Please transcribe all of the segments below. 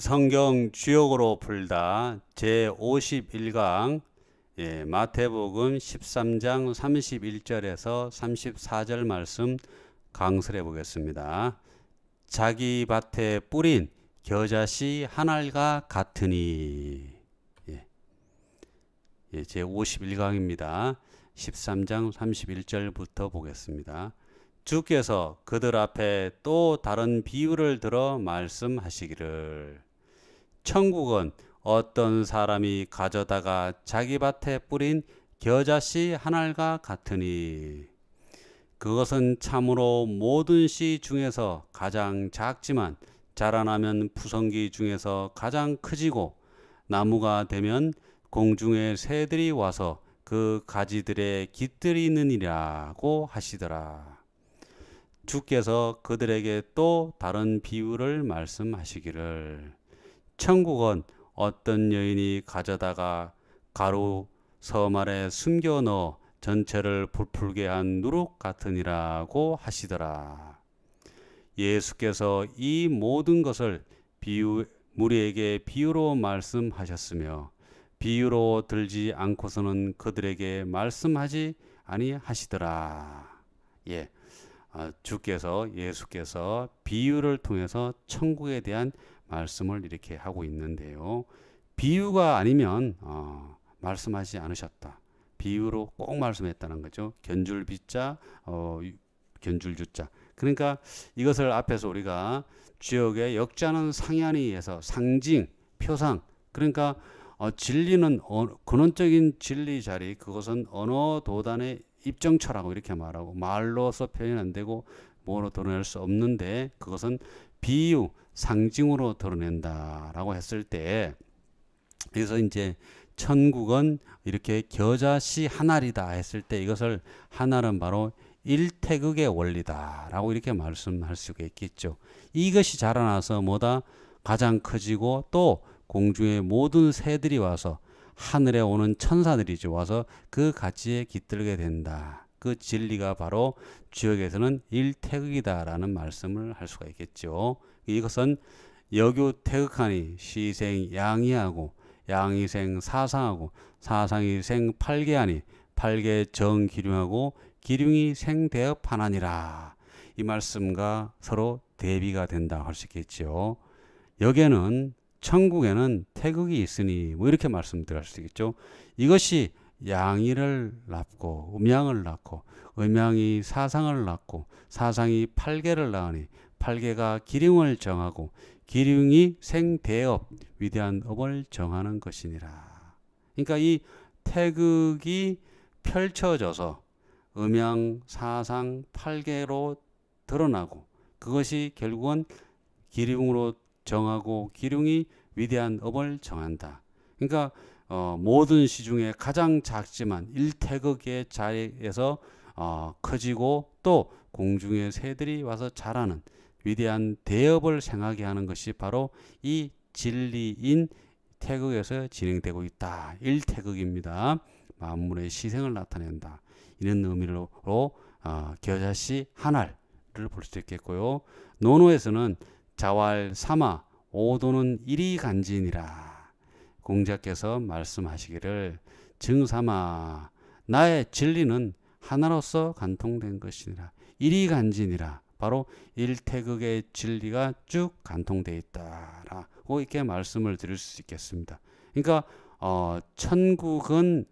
성경 주역으로 풀다 제51강 마태복음 13장 31절에서 34절 말씀 강설해 보겠습니다. 자기 밭에 뿌린 겨자씨 한 알과 같으니. 제51강입니다. 13장 31절부터 보겠습니다. 주께서 그들 앞에 또 다른 비유를 들어 말씀하시기를, 천국은 어떤 사람이 가져다가 자기 밭에 뿌린 겨자씨 한 알과 같으니, 그것은 참으로 모든 씨 중에서 가장 작지만 자라나면 푸성기 중에서 가장 크지고 나무가 되면 공중의 새들이 와서 그 가지들에 깃들이느니라고 하시더라. 주께서 그들에게 또 다른 비유를 말씀하시기를, 천국은 어떤 여인이 가져다가 가루 섬 아래 숨겨 넣어 전체를 부풀게 한 누룩 같으니라고 하시더라. 예수께서 이 모든 것을 무리에게 비유로 말씀하셨으며 비유로 들지 않고서는 그들에게 말씀하지 아니하시더라. 예수께서 비유를 통해서 천국에 대한 말씀을 이렇게 하고 있는데요. 비유가 아니면 말씀하지 않으셨다. 비유로 꼭 말씀했다는 거죠. 견줄비자, 견줄주자. 그러니까 이것을 앞에서 우리가 주역의 역자는 상이하니에서 상징, 표상. 그러니까 진리는 근원적인 진리 자리, 그것은 언어 도단의 입정처라고 이렇게 말하고, 말로서 표현 안 되고 뭐로 드러낼 수 없는데 그것은 비유, 상징으로 드러낸다라고 했을 때, 그래서 이제 천국은 이렇게 겨자씨 한 알이다 했을 때 이것을 한 알은 바로 일태극의 원리다라고 이렇게 말씀할 수가 있겠죠. 이것이 자라나서 뭐다? 가장 커지고 또 공중의 모든 새들이 와서, 하늘에 오는 천사들이죠, 와서 그 가지에 깃들게 된다. 그 진리가 바로 주역에서는 일태극이다라는 말씀을 할 수가 있겠죠. 이것은 역유태극하니 시생 양이하고 양이생 사상하고 사상이 생 팔계하니 팔계 정기륭하고 기륭이 생대업하나니라. 이 말씀과 서로 대비가 된다 할 수 있겠죠. 여기에는 천국에는 태극이 있으니 뭐 이렇게 말씀드릴 수 있겠죠. 이것이 양이를 낳고 음양을 낳고 음양이 사상을 낳고 사상이 팔계를 낳으니 팔계가 기륭을 정하고 기륭이 생대업 위대한 업을 정하는 것이니라. 그러니까 이 태극이 펼쳐져서 음양 사상 팔계로 드러나고, 그것이 결국은 기륭으로 정하고 기륭이 위대한 업을 정한다. 그러니까 모든 시 중에 가장 작지만 일태극의 자리에서 커지고 또 공중의 새들이 와서 자라는 위대한 대업을 생하게 하는 것이 바로 이 진리인 태극에서 진행되고 있다. 일태극입니다. 만물의 시생을 나타낸다. 이런 의미로 겨자씨 한 알을 볼 수 있겠고요. 논어에서는 자왈 삼아 오도는 일이 간지니라. 공자께서 말씀하시기를, 증삼아 나의 진리는 하나로서 간통된 것이니라. 일이 간지니라. 바로 일태극의 진리가 쭉 간통되어 있다라고 이렇게 말씀을 드릴 수 있겠습니다. 그러니까 천국은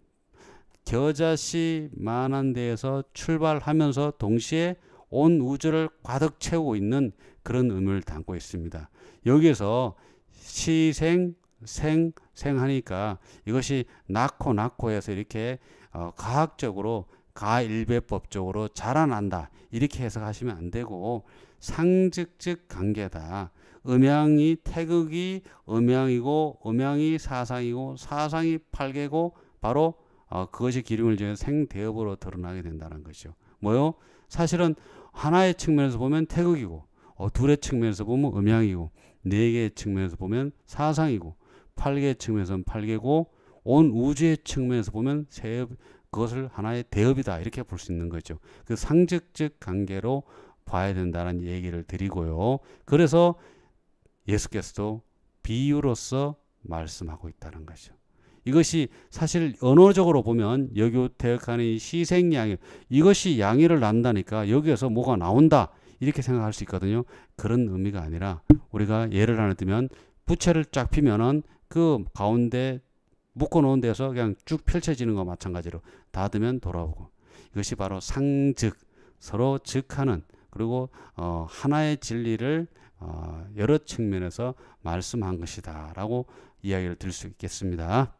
겨자씨만한 데에서 출발하면서 동시에 온 우주를 가득 채우고 있는 그런 의미를 담고 있습니다. 여기에서 시생, 생하니까 이것이 낳고 해서 이렇게 과학적으로 가일배법적으로 자라난다 이렇게 해석하시면 안 되고, 상직적 관계다. 음양이 태극이 음양이고 음양이 사상이고 사상이 팔계고 바로 그것이 기륭을 정해 생대업으로 드러나게 된다는 것이죠. 뭐요? 사실은 하나의 측면에서 보면 태극이고, 둘의 측면에서 보면 음양이고, 네 개의 측면에서 보면 사상이고, 8개의 측면에서는 팔계고, 온 우주의 측면에서 보면 그것을 하나의 대업이다 이렇게 볼 수 있는 거죠. 그 상적적 관계로 봐야 된다는 얘기를 드리고요. 그래서 예수께서도 비유로서 말씀하고 있다는 거죠. 이것이 사실 언어적으로 보면 여교태역하니 시생양이 이것이 양의를 낳는다니까 여기에서 뭐가 나온다 이렇게 생각할 수 있거든요. 그런 의미가 아니라 우리가 예를 하나 들면 부채를 쫙 피면은 그 가운데 묶어놓은 데서 그냥 쭉 펼쳐지는 거 마찬가지로 닫으면 돌아오고 이것이 바로 상즉 서로 즉하는 그리고 하나의 진리를 여러 측면에서 말씀한 것이다 라고 이야기를 드릴 수 있겠습니다.